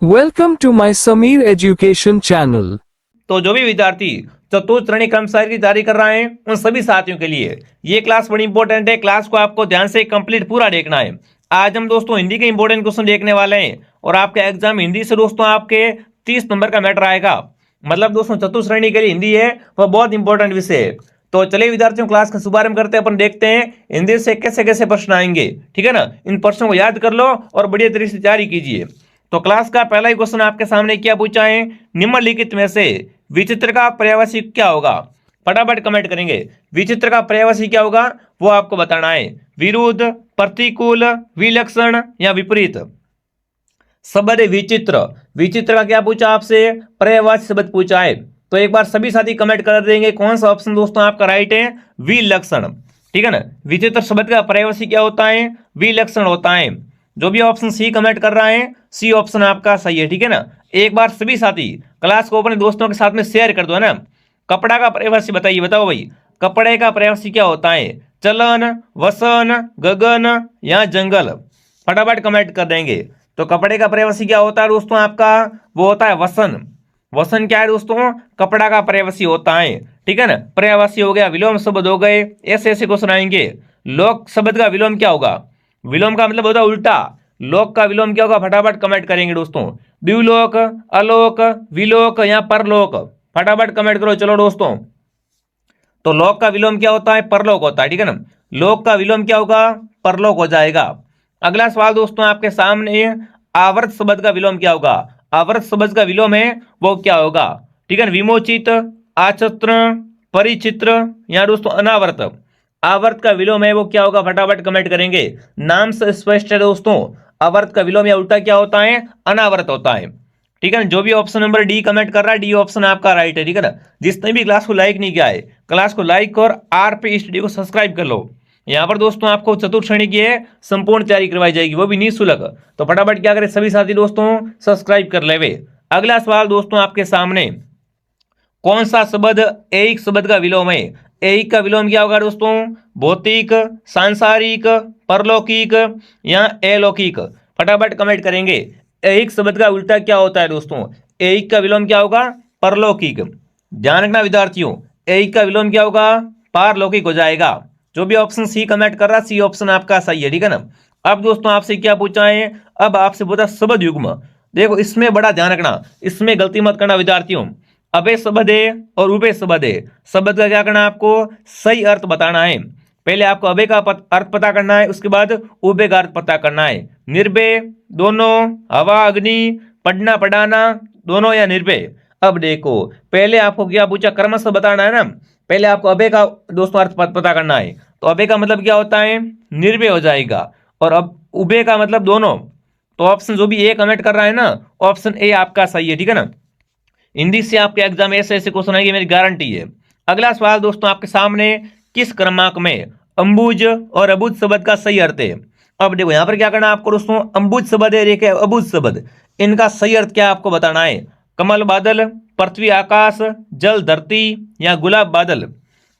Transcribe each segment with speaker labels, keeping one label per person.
Speaker 1: Welcome to my Sameer Education channel.
Speaker 2: तो जो भी विद्यार्थी चतुर्थ श्रेणी कर्मचारी की तैयारी कर रहे हैं उन सभी साथियों के लिए ये क्लास बड़ी इंपॉर्टेंट है। क्लास को आपको ध्यान से कंप्लीट पूरा देखना है। आज हम दोस्तों हिंदी के इंपॉर्टेंट क्वेश्चन देखने वाले हैं और आपके एग्जाम हिंदी से दोस्तों आपके 30 नंबर का मैटर आएगा। मतलब दोस्तों चतुर्थ श्रेणी के लिए हिंदी है वह बहुत इंपॉर्टेंट विषय है। तो चलिए विद्यार्थियों क्लास का शुभारंभ करते हैं। अपन देखते हैं हिंदी से कैसे कैसे प्रश्न आएंगे। ठीक है ना, इन प्रश्नों को याद कर लो और बढ़िया तरीके से तैयारी कीजिए। तो क्लास का पहला ही क्वेश्चन आपके सामने क्या पूछा है, निम्नलिखित में से विचित्र का पर्यायवाची क्या होगा। फटाफट कमेंट करेंगे। विचित्र का पर्यायवाची क्या होगा वो आपको बताना है। विरुद्ध, प्रतिकूल, विलक्षण या विपरीत। शब्द विचित्र, विचित्र का क्या पूछा आपसे, पर्यायवाची शब्द पूछा है। तो एक बार सभी साथी कमेंट कर देंगे कौन सा ऑप्शन दोस्तों आपका राइट है, विलक्षण। ठीक है ना, विचित्र शब्द का पर्यायवाची क्या होता है, विलक्षण होता है। जो भी ऑप्शन सी कमेंट कर रहा है सी ऑप्शन आपका सही है। ठीक है ना, एक बार सभी साथी क्लास को अपने दोस्तों के साथ में शेयर कर दो है ना। कपड़ा का पर्यायवाची बताइए, बताओ भाई कपड़े का पर्यायवाची क्या होता है, चलन, वसन, गगन या जंगल। फटाफट कमेंट कर देंगे। तो कपड़े का पर्यायवाची क्या होता है दोस्तों आपका, वो होता है वसन। वसन क्या है दोस्तों, कपड़ा का पर्यायवाची होता है। ठीक है ना, पर्यायवाची हो गया, विलोम शब्द हो गए, ऐसे ऐसे क्वेश्चन आएंगे। लोक शब्द का विलोम क्या होगा, विलोम का मतलब होता है उल्टा। लोक का विलोम क्या होगा, फटाफट कमेंट करेंगे दोस्तों। द्विलोक, अलोक, विलोक या परलोक। फटाफट कमेंट करो। चलो दोस्तों, तो लोक का विलोम क्या होता है, परलोक होता है। ठीक है ना, लोक का विलोम क्या होगा, परलोक हो जाएगा। अगला सवाल दोस्तों आपके सामने, आवर्त शब्द का विलोम क्या होगा। आवर्त शब्द का विलोम है वो क्या होगा। ठीक है ना, विमोचित, आचित्र, परिचित्र या दोस्तों अनावर्त। आवर्त का विलोम है वो क्या होगा, फटाफट कमेंट करेंगे। नाम से स्पष्ट है दोस्तों, आवर्त का विलोम या उल्टा क्या होता है, अनावर्त होता है। ठीक है ना, जो भी ऑप्शन नंबर डी कमेंट कर रहा है डी ऑप्शन आपका राइट है। ठीक है ना, जिसने भी क्लास को लाइक नहीं किया है क्लास को लाइक और आर पे स्टडी को सब्सक्राइब कर लो। यहाँ पर दोस्तों आपको चतुर्थ श्रेणी की है संपूर्ण तैयारी करवाई जाएगी, वो भी निःशुल्क। तो फटाफट क्या करें सभी साथी दोस्तों सब्सक्राइब कर ले। अगला सवाल दोस्तों आपके सामने, कौन सा शब्द एक शब्द का विलोम है। एक का विलोम क्या होगा दोस्तों, भौतिक, सांसारिक, परलौकिक या अलौकिक। फटाफट कमेंट करेंगे। एक शब्द का उल्टा क्या होता है दोस्तों, एक का विलोम क्या होगा, परलौकिक। ध्यान रखना विद्यार्थियों, एक का विलोम क्या होगा, पारलौकिक हो जाएगा। जो भी ऑप्शन सी कमेंट कर रहा सी ऑप्शन आपका सही है। ठीक है ना, अब दोस्तों आपसे क्या पूछा है, अब आपसे पूछा शब्द युग्म। देखो इसमें बड़ा ध्यान रखना, इसमें गलती मत करना विद्यार्थियों। अबे शब्द है और उबे शब्द है, शब्द का क्या करना है आपको, सही अर्थ बताना है। पहले आपको अबे का अर्थ पता करना है, उसके बाद उबे का अर्थ पता करना है। निर्भय दोनों, हवा अग्नि, पढ़ना पढ़ाना दोनों या निर्भय। अब देखो पहले आपको क्या पूछा, क्रमशः बताना है ना। पहले आपको अबे का दोस्तों अर्थ पता करना है। तो अबे का मतलब क्या होता है, निर्भय हो जाएगा। और अब उबे का मतलब दोनों। तो ऑप्शन जो भी ए कमेंट कर रहा है ना ऑप्शन ए आपका सही है। ठीक है ना, हिंदी से आपके एग्जाम ऐसे ऐसे क्वेश्चन आएंगे, मेरी गारंटी है। अगला सवाल दोस्तों आपके सामने, किस क्रमांक में अंबुज और अबुझ शब्द का सही अर्थ है। अब देखो यहाँ पर क्या करना है आपको दोस्तों, अंबुज शब्द है एक है अबुझ शब्द, इनका सही अर्थ क्या आपको बताना है। कमल बादल, पृथ्वी आकाश, जल धरती या गुलाब बादल।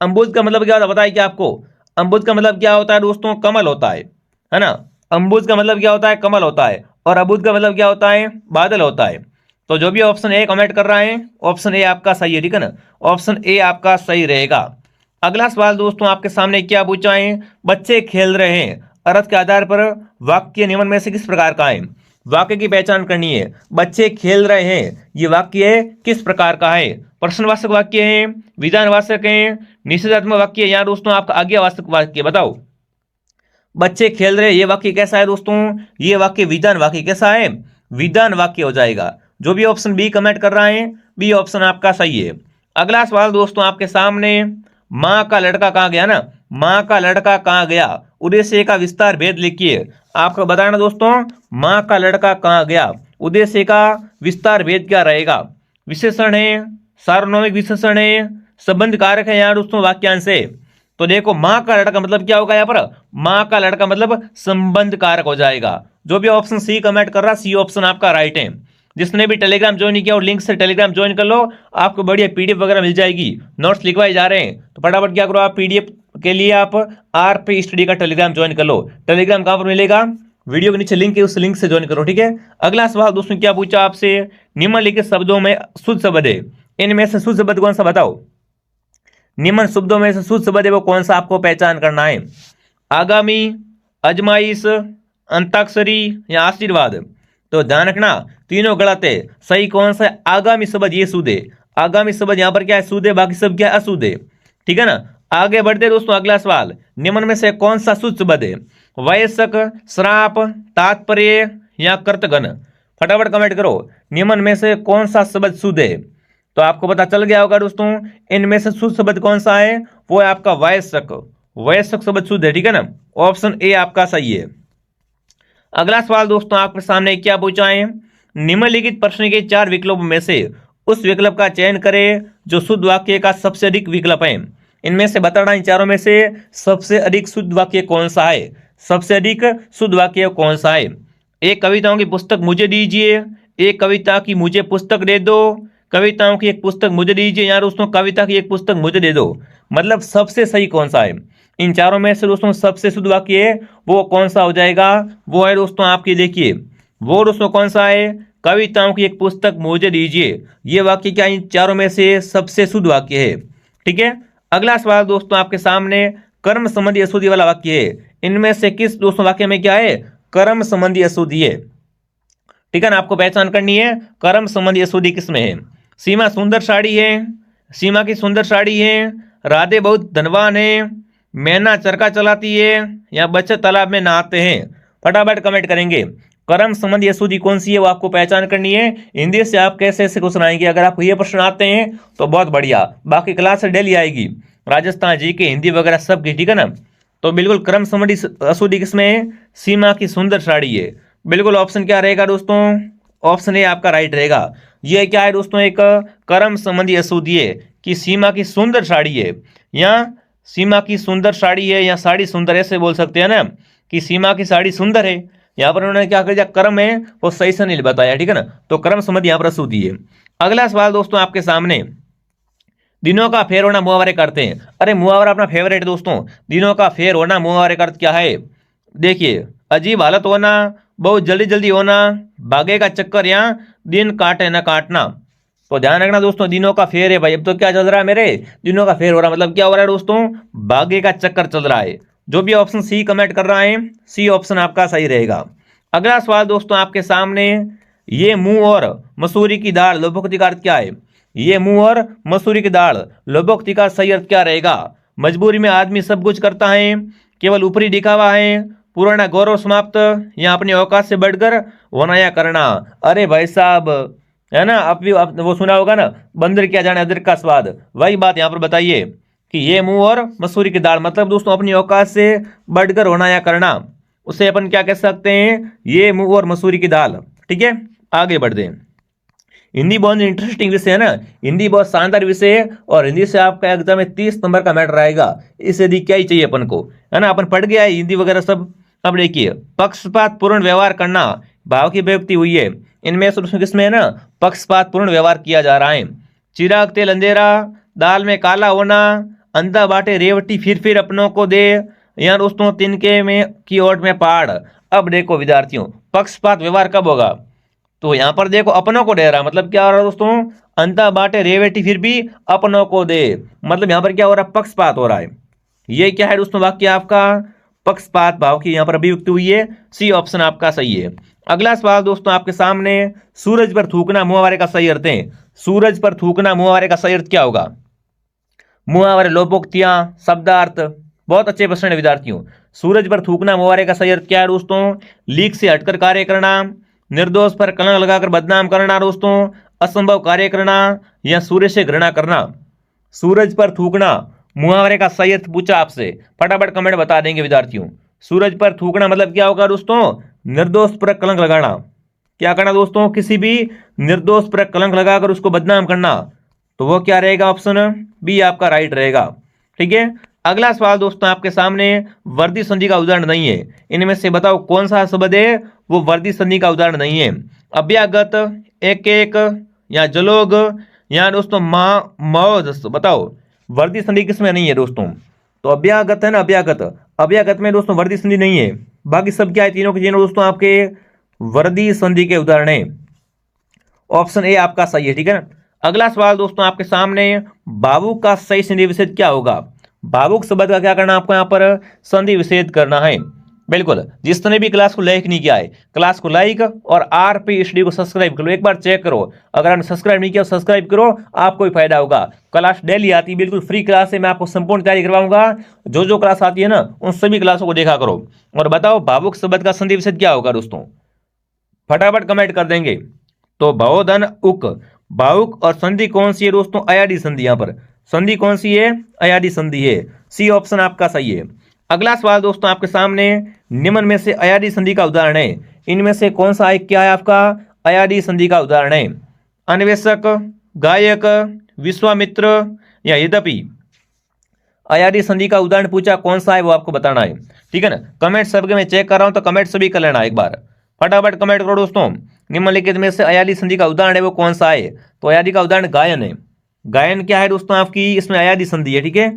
Speaker 2: अंबुज का मतलब क्या होता है बताइए क्या आपको, अंबुज का मतलब क्या होता है दोस्तों, कमल होता है ना। अंबुज का मतलब क्या होता है, कमल होता है। और अबुझ का मतलब क्या होता है, बादल होता है। तो जो भी ऑप्शन ए कमेंट कर रहा है ऑप्शन ए आपका सही है। ठीक है ना, ऑप्शन ए आपका सही रहेगा। अगला सवाल दोस्तों आपके सामने क्या पूछा है, बच्चे खेल रहे हैं, अर्थ के आधार पर वाक्य निम्न में से किस प्रकार का है। वाक्य की पहचान करनी है। बच्चे खेल रहे हैं ये वाक्य किस प्रकार का है, प्रश्नवाचक वाक्य है, विधानवाचक है, निषेधात्मक वाक्य या दोस्तों आपका आज्ञावाचक वाक्य। बताओ बच्चे खेल रहे ये वाक्य कैसा है दोस्तों, ये वाक्य विधान वाक्य कैसा है, विधान वाक्य हो जाएगा। जो भी ऑप्शन बी कमेंट कर रहा है बी ऑप्शन आपका सही है। अगला सवाल दोस्तों आपके सामने, माँ का लड़का कहाँ गया ना, माँ का लड़का कहाँ गया, उद्देश्य का विस्तार भेद लिखिए। आपको बताना दोस्तों माँ का लड़का कहाँ गया, उद्देश्य का विस्तार भेद क्या रहेगा। विशेषण है, सार्वनामिक विशेषण है, संबंध कारक है यहाँ दोस्तों वाक्यांश है। तो देखो माँ का लड़का मतलब क्या होगा, यहाँ पर माँ का लड़का मतलब संबंध कारक हो जाएगा। जो भी ऑप्शन सी कमेंट कर रहा सी ऑप्शन आपका राइट है। जिसने भी टेलीग्राम ज्वाइन नहीं किया और लिंक से टेलीग्राम ज्वाइन कर लो, आपको बढ़िया पीडीएफ वगैरह मिल जाएगी, नोट्स लिखवाए जा रहे हैं। तो फटाफट क्या करो, आप पीडीएफ के लिए आप आर पे स्टडी का टेलीग्राम ज्वाइन कर लो। टेलीग्राम कहाँ पर मिलेगा, वीडियो के नीचे लिंक है, उस लिंक से ज्वाइन करो, ठीक है। अगला सवाल दोस्तों क्या पूछा आपसे, निम्नलिखित शब्दों में शुद्ध शब्द है, इनमें से शुद्ध शब्द कौन सा बताओ। निम्न शब्दों में से शुद्ध शब्द है वो कौन सा आपको पहचान करना है। आगामी, अजमाइश, अंताक्षरी या आशीर्वाद। तो ध्यान रखना तीनों गलत है, सही कौन सा है, आगामी शब्द ये शुद्ध है। आगामी शब्द यहाँ पर क्या है, शुद्ध है, बाकी सब क्या है, अशुद्ध है, ठीक है ना। आगे बढ़ते दोस्तों, अगला सवाल, निम्न में से कौन सा शुद्ध शब्द है, वयस्क, श्राप, तात्पर्य या कर्तगण। फटाफट कमेंट करो, निम्न में से कौन सा शब्द शुद्ध है। तो आपको पता चल गया होगा दोस्तों, इनमें से शुद्ध शब्द कौन सा है, वो है आपका वयस्क। वयस्क शब्द शुद्ध है, ठीक है ना, ऑप्शन ए आपका सही है। अगला सवाल दोस्तों आपके सामने क्या पूछा है, निम्नलिखित प्रश्न के 4 विकल्पों में से उस विकल्प का चयन करें जो शुद्ध वाक्य का सबसे अधिक विकल्प है। इनमें से बताना, इन चारों में से सबसे अधिक शुद्ध वाक्य कौन सा है, सबसे अधिक शुद्ध वाक्य कौन सा है। एक कविताओं की पुस्तक मुझे दीजिए, एक कविता की मुझे पुस्तक दे दो, कविताओं की एक पुस्तक मुझे दीजिए, या दोस्तों कविता की एक पुस्तक मुझे दे दो। मतलब सबसे सही कौन सा है, इन चारों में से दोस्तों सबसे शुद्ध वाक्य है वो कौन सा हो जाएगा, वो है दोस्तों आपकी देखिए, वो दोस्तों कौन सा है, कविताओं की एक पुस्तक मुझे दीजिए। ये वाक्य क्या इन चारों में से सबसे शुद्ध वाक्य है, ठीक है। अगला सवाल दोस्तों आपके सामने कर्म संबंधी अशुद्धि वाला वाक्य है, इनमें से किस दोस्तों वाक्य में क्या है, कर्म संबंधी अशुद्धि है, ठीक है ना। आपको पहचान करनी है कर्म संबंधी अशुद्धि किसमें है। सीमा सुंदर साड़ी है, सीमा की सुंदर साड़ी है, राधे बहुत धनवान है, मैना चरखा चलाती है, या बच्चे तालाब में नहाते हैं। फटाफट कमेंट करेंगे, कर्म संबंधी अशुद्धि कौन सी है वो आपको पहचान करनी है। हिंदी से आप कैसे ऐसे क्वेश्चन आएंगे, अगर आपको ये प्रश्न आते हैं तो बहुत बढ़िया, बाकी क्लास से डेली आएगी, राजस्थान जी के हिंदी वगैरह सब की, ठीक है ना। तो बिल्कुल कर्म संबंधी अशुद्धि किसमें है, सीमा की सुंदर साड़ी है। बिल्कुल ऑप्शन क्या रहेगा दोस्तों, ऑप्शन ए आपका राइट रहेगा। ये क्या है दोस्तों, एक कर्म संबंधी अशुद्धि है कि सीमा की सुंदर साड़ी है, या सीमा की सुंदर साड़ी है, या साड़ी सुंदर, ऐसे बोल सकते हैं ना कि सीमा की साड़ी सुंदर है। यहाँ पर उन्होंने क्या कर दिया, कर्म है वो सही से नहीं बताया, ठीक है ना। तो कर्म संबंधी यहाँ पर अशुद्धि है। अगला सवाल दोस्तों आपके सामने, दिनों का फेर होना मुहावरे करते हैं। अरे मुहावरा अपना फेवरेट दोस्तों, दिनों का फेर होना मुहावरे का अर्थ क्या है। देखिए, अजीब हालत होना, बहुत जल्दी जल्दी होना, भागे का चक्कर, या दिन काटे न काटना। तो ध्यान रखना दोस्तों, दिनों का फेर है भाई, अब तो क्या चल रहा है मेरे, दिनों का फेर हो रहा है, मतलब क्या हो रहा है दोस्तों, भागे का चक्कर चल रहा है। जो भी ऑप्शन सी कमेंट कर रहा है, सी ऑप्शन आपका सही रहेगा। अगला सवाल दोस्तों आपके सामने, ये मूंग और मसूरी की दाल लोभोक्ति का अर्थ क्या है। ये मूंग और मसूरी की दाल लोभोक्ति का सही अर्थ क्या रहेगा। मजबूरी में आदमी सब कुछ करता है, केवल ऊपरी दिखावा है, पुराना गौरव समाप्त, या अपनी औकात से बढ़कर होना या करना। अरे भाई साहब, है ना, आप भी वो सुना होगा ना, बंदर क्या जाने अदरक का स्वाद, वही बात यहाँ पर बताइए कि ये मूंग और मसूरी की दाल, मतलब दोस्तों अपनी औकात से बढ़कर होना या करना, उसे अपन क्या कह सकते हैं, ये मूंग और मसूरी की दाल, ठीक है। आगे बढ़ते हैं। हिंदी बहुत इंटरेस्टिंग विषय है ना, हिंदी बहुत शानदार विषय है, और हिंदी से आपका एग्जाम में 30 नंबर का मैटर आएगा, इससे अधिक क्या ही चाहिए अपन को, है ना। अपन पढ़ गया है हिंदी वगैरह सब। अब देखिए, पक्षपात पूर्ण व्यवहार करना, भाव की अभिव्यक्ति हुई है, इनमें से किसमें है ना, पक्षपात पूर्ण व्यवहार किया जा रहा है। चिराग तेल अंधेरा, दाल में काला होना, अंधा बाटे रेवटी फिर अपनों को दे, या दोस्तों तिनके में की ओट में पहाड़। अब देखो विद्यार्थियों, पक्षपात व्यवहार कब होगा, तो यहाँ पर देखो अपनों को दे रहा, मतलब क्या हो रहा है दोस्तों, अंधा बाटे रेवटी फिर भी अपनों को दे, मतलब यहाँ पर क्या हो रहा है, पक्षपात हो रहा है। ये क्या है दोस्तों, वाक्य आपका पक्षपात भाव की यहाँ पर अभिव्यक्ति हुई है, सी ऑप्शन आपका सही है। अगला सवाल दोस्तों आपके सामने, सूरज पर थूकना मुहावरे का सही अर्थ है। सूरज पर थूकना मुहावरे का सही अर्थ क्या होगा। मुहावरे, लोपोक्तियां, शब्दार्थ, बहुत अच्छे प्रश्न है विद्यार्थियों। सूरज पर थूकना मुहावरे का सही अर्थ क्या है दोस्तों, लीक से हटकर कार्य करना, निर्दोष पर कलंक लगाकर बदनाम करना दोस्तों, असंभव कार्य करना, या सूर्य से घृणा करना। सूरज पर थूकना मुहावरे का सही अर्थ पूछा आपसे, फटाफट कमेंट बता देंगे विद्यार्थियों। सूरज पर थूकना मतलब क्या होगा दोस्तों, निर्दोष पर कलंक लगाना। क्या करना दोस्तों, किसी भी निर्दोष पर कलंक लगाकर उसको बदनाम करना, तो वो क्या रहेगा, ऑप्शन बी आपका राइट रहेगा, ठीक है। अगला सवाल दोस्तों आपके सामने, वर्दी संधि का उदाहरण नहीं है, इनमें से बताओ कौन सा शब्द है वो वर्दी संधि का उदाहरण नहीं है। अभ्यागत, एक एक, या जलोग, या दोस्तों मौ, बताओ वर्दी संधि किसमें नहीं है दोस्तों। तो अभ्यागत है ना, अभ्यागत में दोस्तों वर्दी संधि नहीं है, बाकी सब क्या है, तीनों के तीनों दोस्तों आपके वर्दी संधि के उदाहरण है। ऑप्शन ए आपका सही है, ठीक है ना। अगला सवाल दोस्तों आपके सामने, भावुक का सही संधि विच्छेद क्या होगा। भावुक शब्द का क्या करना आपको यहाँ पर संधि विच्छेद करना है। बिल्कुल, जिसने भी क्लास को लाइक नहीं किया है, क्लास को लाइक और RPSD को सब्सक्राइब करो, एक बार चेक करो। अगर आपने सब्सक्राइब नहीं किया सब्सक्राइब करो, आपको ही फायदा होगा। क्लास डेली आती है, बिल्कुल फ्री क्लास है, मैं आपको संपूर्ण तैयारी करवाऊंगा। जो जो क्लास आती है ना, उन सभी क्लासों को देखा करो। और बताओ भावुक शब्द का संधि विच्छेद क्या होगा दोस्तों, फटाफट कमेंट कर देंगे। तो भवोधन उक, भावुक और संधि कौन सी है दोस्तों, अयादी संधि। यहां पर संधि कौन सी है, अयादी संधि है। सी ऑप्शन आपका सही है। अगला सवाल दोस्तों आपके सामने, निम्न में से अयादी संधि का उदाहरण है, इनमें से कौन सा एक क्या है आपका अयादी संधि का उदाहरण है। अन्वेषक, गायक, विश्वामित्र या यद्यपि। अयादी संधि का उदाहरण पूछा, कौन सा है वो आपको बताना है, ठीक है ना। कमेंट सबके मैं चेक कर रहा हूं, तो कमेंट सभी कर लेना एक बार, फटाफट कमेंट करो दोस्तों। निम्नलिखित में से अयादी संधि का उदाहरण है वो कौन सा है। तो अयादी का उदाहरण गायन है। गायन क्या है दोस्तों आपकी, इसमें अयादी संधि है, ठीक है।